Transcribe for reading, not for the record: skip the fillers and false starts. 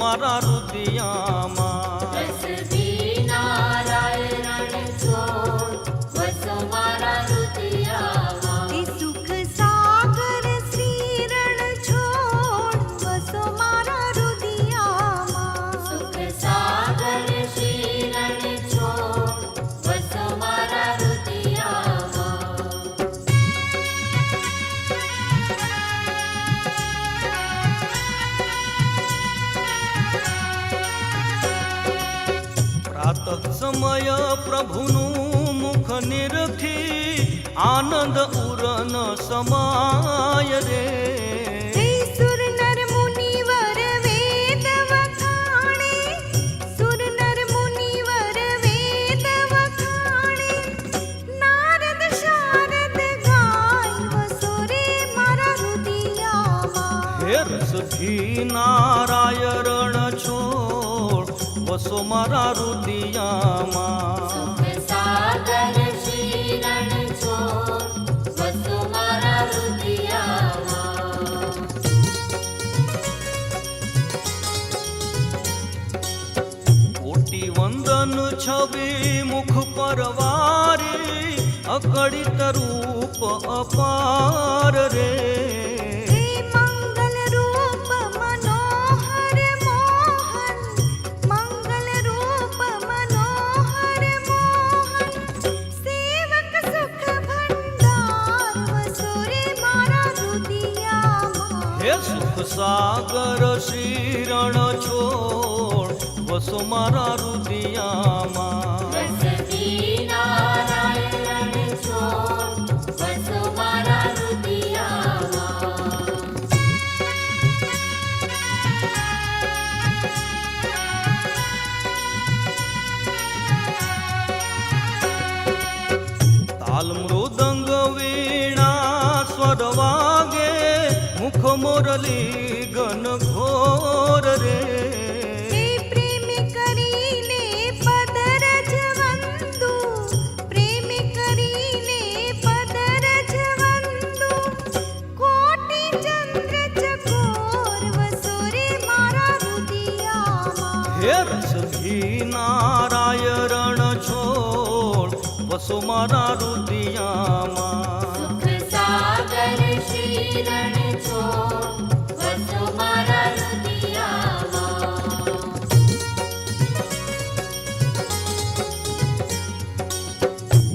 મારા રુદિયામાં સમય પ્રભુનું મુખ નિરખી આનંદ ઉરન સમાય રે સુર નર મુનિવર વેદ વખાણે સુર નર મુનિવર વેદ વખાણે નારદ શારદ ગાય વસોરે મારા રુદિયામાં હે રસથી નારાયણ છોડ વસો મારા રુદિયામાં કોટી વંદન છવી મુખ પરવારી અકળિત રૂપ અપાર રે સુખ સાગર શિરણ છોડ વસો મારા રુદિયામાં તાલ મૃદંગ વીણા સ્વર વાગે મુખ મોરલી ગન ઘોર રે પ્રેમ કરીને પદરજ વંદુ પ્રેમ કરીને પદરજ વંદુ કોટી ચંદ્ર ચકોર વસોરે મારા રુદિયામાં હે રસથી નારાયણ છોડ વસો મારા રુદિયામાં સુખ સાગર શિરણ